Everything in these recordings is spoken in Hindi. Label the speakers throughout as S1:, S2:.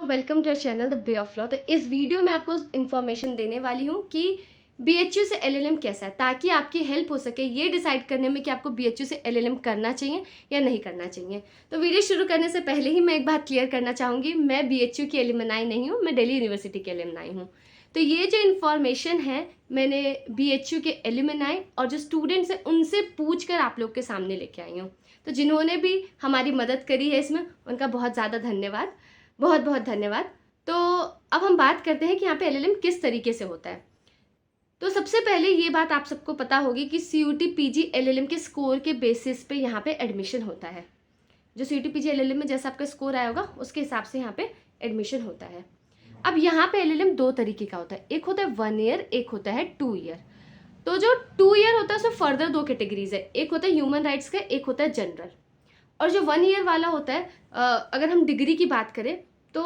S1: Welcome to channel the way of law. तो इस वीडियो में आपको इन्फॉर्मेशन देने वाली हूँ कि बीएचयू से एलएलएम कैसा है, ताकि आपकी हेल्प हो सके ये डिसाइड करने में कि आपको बीएचयू से एलएलएम करना चाहिए या नहीं करना चाहिए। तो वीडियो शुरू करने से पहले ही मैं एक बात क्लियर करना चाहूँगी, मैं बीएचयू की एलुमनाई नहीं हूँ, मैं दिल्ली यूनिवर्सिटी की एलुमनाई हूँ। तो ये जो इन्फॉर्मेशन है मैंने बीएचयू के एलुमनाई और जो स्टूडेंट्स हैं उनसे पूछ कर आप लोग के सामने लेके आई हूँ। तो जिन्होंने भी हमारी मदद करी है इसमें, उनका बहुत ज़्यादा धन्यवाद, बहुत बहुत धन्यवाद। तो अब हम बात करते हैं कि यहाँ पे एलएलएम किस तरीके से होता है। तो सबसे पहले ये बात आप सबको पता होगी कि सीयूटी पीजी एलएलएम के स्कोर के बेसिस पे यहाँ पे एडमिशन होता है। जो सीयूटी पीजी एलएलएम में जैसा आपका स्कोर आया होगा उसके हिसाब से यहाँ पे एडमिशन होता है। अब यहाँ पे एलएलएम दो तरीके का होता है, एक होता है 1 ईयर, एक होता है 2 ईयर। तो जो 2 ईयर होता है उसमें फर्दर दो कैटेगरीज है, एक होता है ह्यूमन राइट्स का, एक होता है जनरल। और जो 1 ईयर वाला होता है, अगर हम डिग्री की बात करें तो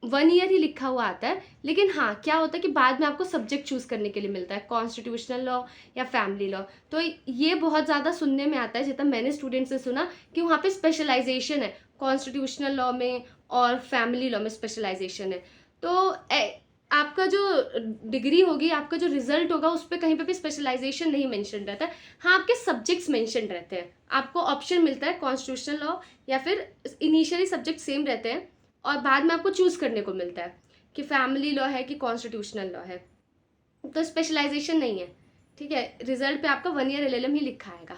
S1: 1 ईयर ही लिखा हुआ आता है। लेकिन हाँ, क्या होता है कि बाद में आपको सब्जेक्ट चूज़ करने के लिए मिलता है, कॉन्स्टिट्यूशनल लॉ या फैमिली लॉ। तो ये बहुत ज़्यादा सुनने में आता है, जितना मैंने स्टूडेंट से सुना कि वहाँ पे स्पेशलाइजेशन है, कॉन्स्टिट्यूशनल लॉ में और फैमिली लॉ में स्पेशलाइजेशन है। तो आपका जो डिग्री होगी, आपका जो रिजल्ट होगा, उस पर कहीं पे भी स्पेशलाइजेशन नहीं मेंशन रहता है। हाँ, आपके सब्जेक्ट्स मेंशन रहते हैं, आपको ऑप्शन मिलता है कॉन्स्टिट्यूशनल लॉ या फिर इनिशियली सब्जेक्ट सेम रहते हैं और बाद में आपको चूज़ करने को मिलता है कि फैमिली लॉ है कि कॉन्स्टिट्यूशनल लॉ है। तो स्पेशलाइजेशन नहीं है, ठीक है। रिजल्ट पे आपका 1 ईयर एलएलएम ही लिखा आएगा।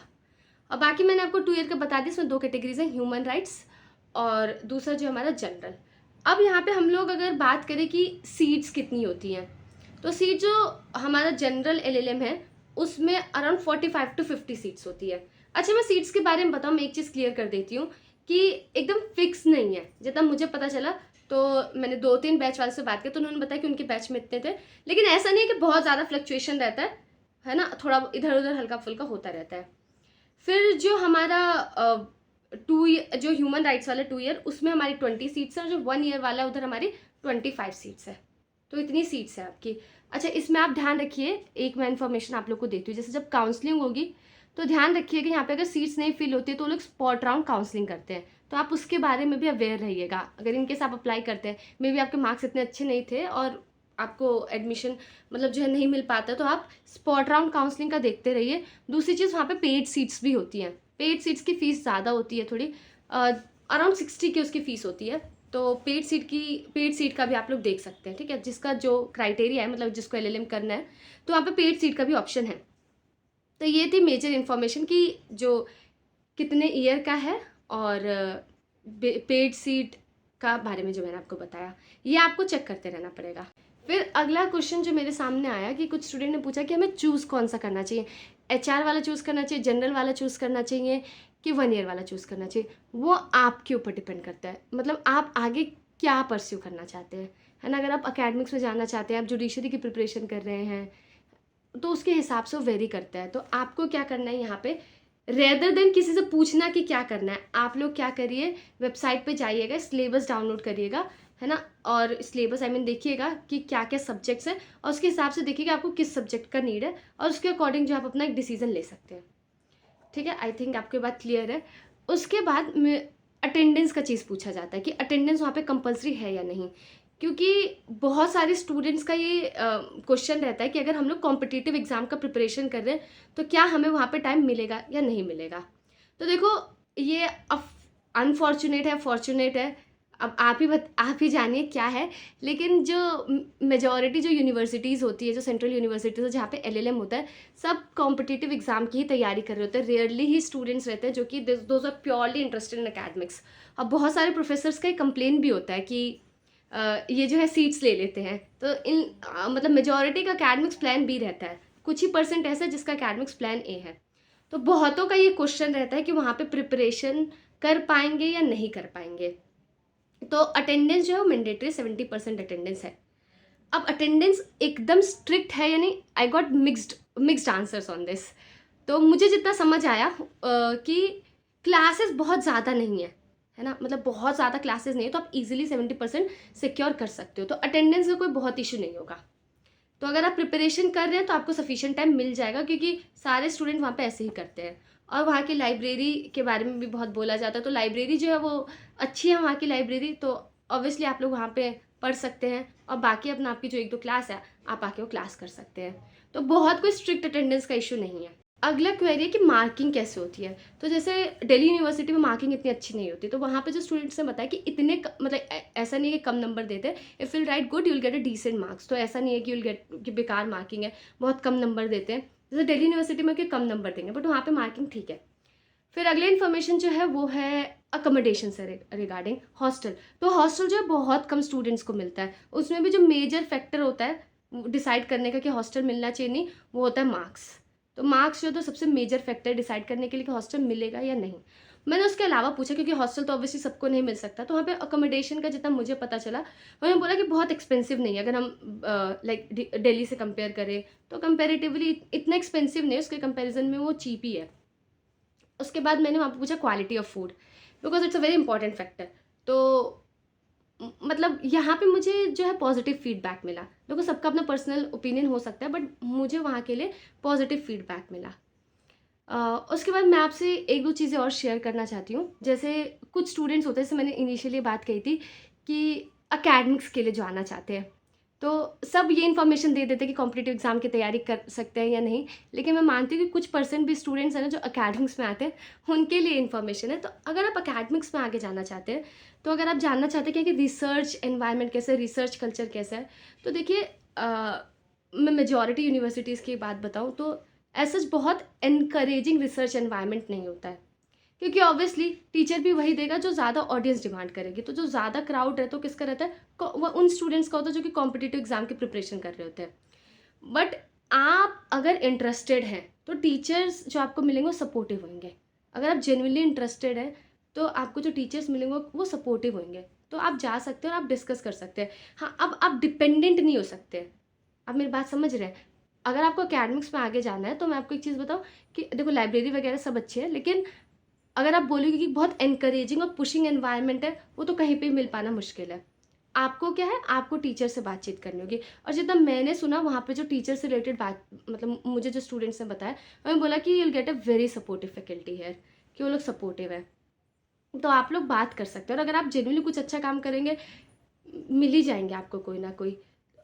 S1: और बाकी मैंने आपको 2 ईयर का बता दिया, इसमें दो कैटेगरीज हैं, ह्यूमन राइट्स और दूसरा जो हमारा जनरल। अब यहाँ पे हम लोग अगर बात करें कि सीट्स कितनी होती हैं, तो सीट जो हमारा जनरल एलएलएम है उसमें अराउंड 45 to 50 सीट्स होती है। अच्छा, मैं सीट्स के बारे में बताऊँ, मैं एक चीज़ क्लियर कर देती हूँ कि एकदम फिक्स नहीं है। जितना मुझे पता चला, तो मैंने 2-3 बैच वाले से बात की तो उन्होंने बताया कि उनके बैच में इतने थे, लेकिन ऐसा नहीं है कि बहुत ज़्यादा फ्लक्चुएशन रहता है ना, थोड़ा इधर उधर हल्का फुल्का होता रहता है। फिर जो हमारा जो ह्यूमन राइट्स वाला 2 ईयर, उसमें हमारी 20 सीट्स है और जो 1 ईयर वाला है उधर हमारी 25 सीट्स है। तो इतनी सीट्स है आपकी। अच्छा, इसमें आप ध्यान रखिए, एक मैं इन्फॉर्मेशन आप लोग को देती हूँ, जैसे जब काउंसलिंग होगी तो ध्यान रखिए कि यहाँ पे अगर सीट्स नहीं फिल होती है तो वो लोग स्पॉट राउंड काउंसलिंग करते हैं, तो आप उसके बारे में भी अवेयर रहिएगा। अगर इनकेस आप अप्लाई करते हैं, मे बी आपके मार्क्स इतने अच्छे नहीं थे और आपको एडमिशन मतलब जो है नहीं मिल पाता, तो आप स्पॉट राउंड काउंसलिंग का देखते रहिए। दूसरी चीज़, वहाँ पे पेड सीट्स भी होती हैं। पेड सीट्स की फ़ीस ज़्यादा होती है थोड़ी, अराउंड 60 की उसकी फ़ीस होती है। तो पेड सीट का भी आप लोग देख सकते हैं, ठीक है। जिसका जो क्राइटेरिया है, मतलब जिसको एलएलएम करना है, तो वहाँ पे पेड सीट का भी ऑप्शन है। तो ये थी मेजर इन्फॉर्मेशन कि जो कितने ईयर का है और पेड सीट का बारे में जो मैंने आपको बताया, ये आपको चेक करते रहना पड़ेगा। फिर अगला क्वेश्चन जो मेरे सामने आया कि कुछ स्टूडेंट ने पूछा कि हमें चूज़ कौन सा करना चाहिए, एचआर वाला चूज़ करना चाहिए, जनरल वाला चूज़ करना चाहिए कि 1 ईयर वाला चूज़ करना चाहिए। वो आपके ऊपर डिपेंड करता है, मतलब आप आगे क्या परस्यू करना चाहते हैं, है ना। अगर आप अकेडमिक्स में जाना चाहते हैं, आप जुडिशरी की प्रिपरेशन कर रहे हैं, तो उसके हिसाब से वो वेरी करता है। तो आपको क्या करना है यहाँ पे, रेदर देन किसी से पूछना कि क्या करना है, आप लोग क्या करिए, वेबसाइट पे जाइएगा, सिलेबस डाउनलोड करिएगा, है ना। और सिलेबस देखिएगा कि क्या क्या सब्जेक्ट्स हैं और उसके हिसाब से देखिएगा आपको किस सब्जेक्ट का नीड है, और उसके अकॉर्डिंग जो आप अपना एक डिसीजन ले सकते हैं, ठीक है। आई थिंक आपकी बात क्लियर है। उसके बाद में अटेंडेंस का चीज़ पूछा जाता है कि अटेंडेंस वहाँ पे कंपलसरी है या नहीं, क्योंकि बहुत सारे स्टूडेंट्स का ये क्वेश्चन रहता है कि अगर हम लोग कॉम्पिटिटिव एग्ज़ाम का प्रिपरेशन कर रहे हैं तो क्या हमें वहाँ पे टाइम मिलेगा या नहीं मिलेगा। तो देखो, ये अनफॉर्चुनेट है, फॉर्चुनेट है, अब आप ही जानिए क्या है। लेकिन जो मेजॉरिटी जो यूनिवर्सिटीज़ होती है, जो सेंट्रल यूनिवर्सिटीज़ है जहाँ पे एलएलएम होता है, सब कॉम्पिटिटिव एग्ज़ाम की ही तैयारी कर रहे होते हैं। रेयरली ही स्टूडेंट्स रहते हैं जो कि those are purely interested in academics. अब बहुत सारे प्रोफेसर्स का कंप्लेन भी होता है कि ये जो है सीट्स ले लेते हैं। तो मतलब मेजॉरिटी का अकेडमिक्स प्लान बी रहता है, कुछ ही परसेंट ऐसा है जिसका अकेडमिक्स प्लान ए है। तो बहुतों का ये क्वेश्चन रहता है कि वहाँ पे प्रिपरेशन कर पाएंगे या नहीं कर पाएंगे। तो अटेंडेंस जो है वो मैंडेटरी 70% अटेंडेंस है। अब अटेंडेंस एकदम स्ट्रिक्ट है या नहीं, I got mixed answers on this. तो मुझे जितना समझ आया कि क्लासेस बहुत ज़्यादा नहीं है ना, मतलब बहुत ज़्यादा क्लासेस नहीं है, तो आप इजीली 70% सिक्योर कर सकते हो। तो अटेंडेंस का कोई बहुत इशू नहीं होगा। तो अगर आप प्रिपरेशन कर रहे हैं तो आपको सफिशिएंट टाइम मिल जाएगा, क्योंकि सारे स्टूडेंट वहाँ पे ऐसे ही करते हैं। और वहाँ की लाइब्रेरी के बारे में भी बहुत बोला जाता है, तो लाइब्रेरी जो है वो अच्छी है वहाँ की लाइब्रेरी। तो ऑब्वियसली आप लोग वहाँ पे पढ़ सकते हैं और बाकी अपना आपकी जो 1-2 क्लास है, आप आके वो क्लास कर सकते हैं। तो बहुत कोई स्ट्रिक्ट अटेंडेंस का इश्यू नहीं है। अगला क्वेरी है कि मार्किंग कैसे होती है? तो जैसे दिल्ली यूनिवर्सिटी में मार्किंग इतनी अच्छी नहीं होती, तो वहाँ पे जो स्टूडेंट्स ने बताया कि इतने मतलब ऐसा नहीं है कि कम नंबर देते हैं। If you will write good you will get a decent marks. तो ऐसा नहीं है कि यू विल गेट कि बेकार मार्किंग है, बहुत कम नंबर देते हैं। जैसे दिल्ली यूनिवर्सिटी में कि कम नंबर देंगे, बट वहाँ पे मार्किंग ठीक है। फिर अगली इन्फॉर्मेशन जो है वो है अकोमोडेशन से रिगार्डिंग हॉस्टल। तो हॉस्टल जो है बहुत कम स्टूडेंट्स को मिलता है। उसमें भी जो मेजर फैक्टर होता है डिसाइड करने का कि हॉस्टल मिलना चाहिए नहीं, वो होता है मार्क्स। तो मार्क्स जो तो सबसे मेजर फैक्टर डिसाइड करने के लिए कि हॉस्टल मिलेगा या नहीं। मैंने उसके अलावा पूछा क्योंकि हॉस्टल तो ऑब्वियसली सबको नहीं मिल सकता, तो वहाँ पे अकोमोडेशन का जितना मुझे पता चला उन्होंने बोला कि बहुत एक्सपेंसिव नहीं है। अगर हम लाइक दिल्ली से कंपेयर करें तो कंपेरेटिवली इतना एक्सपेंसिव नहीं है, उसके कंपेरिजन में वो चीप ही है। उसके बाद मैंने वहाँ पे पूछा quality of food, because it's a very important factor. तो मतलब यहाँ पे मुझे जो है पॉजिटिव फीडबैक मिला। देखो सबका अपना पर्सनल ओपिनियन हो सकता है, बट मुझे वहाँ के लिए पॉजिटिव फीडबैक मिला। उसके बाद मैं आपसे 1-2 चीज़ें और शेयर करना चाहती हूँ। जैसे कुछ स्टूडेंट्स होते हैं, जैसे मैंने इनिशियली बात कही थी कि एकेडमिक्स के लिए जो आना चाहते हैं, तो सब ये इन्फॉर्मेशन दे देते हैं कि कॉम्पिटिटिव एग्ज़ाम की तैयारी कर सकते हैं या नहीं। लेकिन मैं मानती हूँ कि कुछ परसेंट भी स्टूडेंट्स हैं ना जो एकेडमिक्स में आते हैं, उनके लिए इन्फॉर्मेशन है। तो अगर आप एकेडमिक्स में आगे जाना चाहते हैं, तो अगर आप जानना चाहते हैं कि रिसर्च एनवायरनमेंट कैसा है, रिसर्च कल्चर कैसा है, तो देखिए मैं मेजॉरिटी यूनिवर्सिटीज़ की बात बताऊँ तो ऐसा बहुत एनकरेजिंग रिसर्च एनवायरनमेंट नहीं होता है। क्योंकि ऑब्वियसली टीचर भी वही देगा जो ज़्यादा ऑडियंस डिमांड करेगी। तो जो ज़्यादा क्राउड है तो किसका रहता है, वो उन स्टूडेंट्स का होता है जो कि कॉम्पिटिटिव एग्जाम की प्रिपरेशन कर रहे होते हैं। बट आप अगर इंटरेस्टेड हैं तो टीचर्स जो आपको मिलेंगे वो सपोर्टिव होंगे। अगर आप जेन्युइनली इंटरेस्टेड हैं तो आपको जो टीचर्स मिलेंगे वो सपोर्टिव होंगे। तो आप जा सकते हैं और आप डिस्कस कर सकते हैं। हाँ, अब आप डिपेंडेंट नहीं हो सकते। आप मेरी बात समझ रहे हैं? अगर आपको एकेडमिक्स में आगे जाना है तो मैं आपको एक चीज़ बताऊँ कि देखो लाइब्रेरी वगैरह सब अच्छी है, लेकिन अगर आप बोलोगे कि बहुत एनकरेजिंग और पुशिंग एनवायरनमेंट है, वो तो कहीं पे मिल पाना मुश्किल है। आपको क्या है, आपको टीचर से बातचीत करनी होगी। और जितना मैंने सुना वहाँ पे जो टीचर से रिलेटेड बात, मतलब मुझे जो स्टूडेंट्स ने बताया, उन्होंने बोला कि you will get a very supportive faculty here, कि वो लोग सपोर्टिव है। तो आप लोग बात कर सकते हैं और अगर आप जेन्युइनली कुछ अच्छा काम करेंगे, मिल ही जाएंगे आपको कोई ना कोई।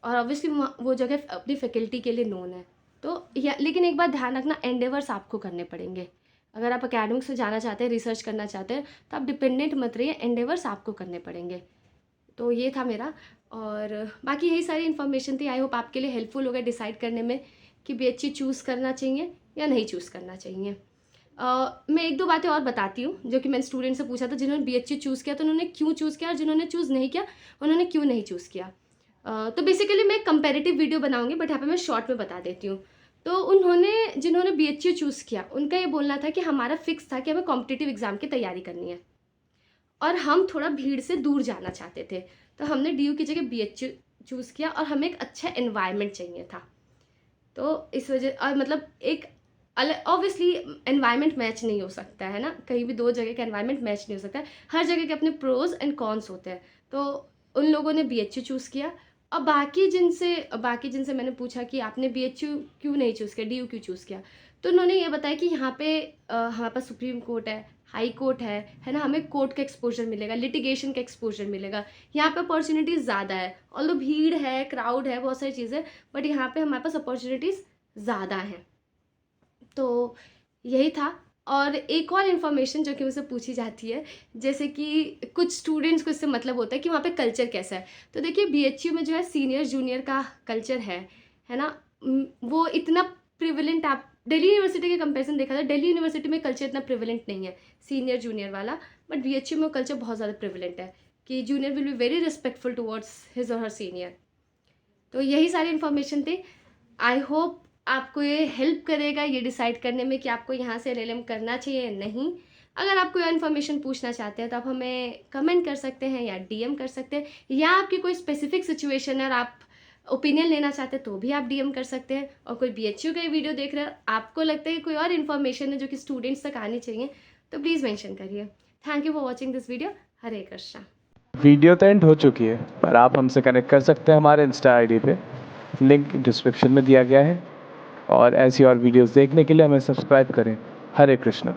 S1: और ऑब्वियसली वो जगह अपनी फैकल्टी के लिए नोन है। तो या लेकिन एक बात ध्यान रखना, एंडेवर्स आपको करने पड़ेंगे। अगर आप एकेडमिक्स में जाना चाहते हैं, रिसर्च करना चाहते हैं, तो आप डिपेंडेंट मत रहिए, एंडेवर्स आपको करने पड़ेंगे। तो ये था मेरा, और बाकी यही सारी इन्फॉर्मेशन थी। आई होप आपके लिए हेल्पफुल हो गया डिसाइड करने में कि बीएचयू चूज़ करना चाहिए या नहीं चूज़ करना चाहिए। मैं 1-2 बातें और बताती हूँ जो कि मैंने स्टूडेंट से पूछा था जिन्होंने बीएचयू चूज़ किया तो उन्होंने क्यों चूज़ किया, और जिन्होंने चूज़ नहीं किया उन्होंने क्यों नहीं चूज़ किया। तो बेसिकली मैं कंपैरेटिव वीडियो बनाऊंगी, बट यहाँ पे मैं शॉर्ट में बता देती हूँ। तो जिन्होंने बीएचयू चूज़ किया उनका ये बोलना था कि हमारा फिक्स था कि हमें कॉम्पिटिटिव एग्जाम की तैयारी करनी है और हम थोड़ा भीड़ से दूर जाना चाहते थे। तो हमने डीयू की जगह बीएचयू चूज़ किया और हमें एक अच्छा एनवायरनमेंट चाहिए था। तो इस वजह, और मतलब एक अलग, ऑब्वियसली एनवायरनमेंट मैच नहीं हो सकता है ना, कहीं भी 2 जगह का एनवायरनमेंट मैच नहीं हो सकता है। हर जगह के अपने प्रोज एंड कॉन्स होते हैं। तो उन लोगों ने बीएचयू चूज़ किया। और बाकी जिनसे मैंने पूछा कि आपने बीएचयू क्यों नहीं चूज़ किया, डीयू क्यों चूज़ किया, तो उन्होंने ये बताया कि यहाँ पे हमारे पास सुप्रीम कोर्ट है, हाई कोर्ट है ना, हमें कोर्ट का एक्सपोजर मिलेगा, लिटिगेशन का एक्सपोजर मिलेगा। यहाँ पे अपॉर्चुनिटीज़ ज़्यादा है, ऑल्दो भीड़ है, क्राउड है, बहुत सारी चीज़ें, बट यहाँ पे हमारे पास अपॉर्चुनिटीज़ ज़्यादा हैं। तो यही था। और एक और इन्फॉर्मेशन जो कि मुझसे पूछी जाती है, जैसे कि कुछ स्टूडेंट्स को इससे मतलब होता है कि वहाँ पे कल्चर कैसा है। तो देखिए बीएचयू में जो है सीनियर जूनियर का कल्चर है ना, वो इतना प्रिविलेंट, आप दिल्ली यूनिवर्सिटी के कंपैरिजन देखा जाए, दिल्ली यूनिवर्सिटी में कल्चर इतना प्रिविलेंट नहीं है सीनियर जूनियर वाला, बट बीएचयू में कल्चर बहुत ज़्यादा प्रिविलेंट है कि junior will be very respectful towards his और हर सीनियर। तो यही सारी इन्फॉर्मेशन थी। आई होप आपको ये हेल्प करेगा ये डिसाइड करने में कि आपको यहाँ से एलएलएम करना चाहिए या नहीं। अगर आप कोई और इन्फॉर्मेशन पूछना चाहते हैं तो आप हमें कमेंट कर सकते हैं या डीएम कर सकते हैं, या आपकी कोई स्पेसिफिक सिचुएशन है और आप ओपिनियन लेना चाहते हैं तो भी आप डीएम कर सकते हैं। और कोई बीएचयू का ये वीडियो देख रहे हैं, आपको लगता है कि कोई और इन्फॉर्मेशन है जो कि स्टूडेंट्स तक आनी चाहिए, तो प्लीज़ मेंशन करिए। Thank you for watching this video. Hare Krishna.
S2: Video तो एंड हो चुकी है, पर आप हमसे कनेक्ट कर सकते हैं हमारे इंस्टा आईडी पे, लिंक डिस्क्रिप्शन में दिया गया है। और ऐसी और वीडियोस देखने के लिए हमें सब्सक्राइब करें। हरे कृष्णा।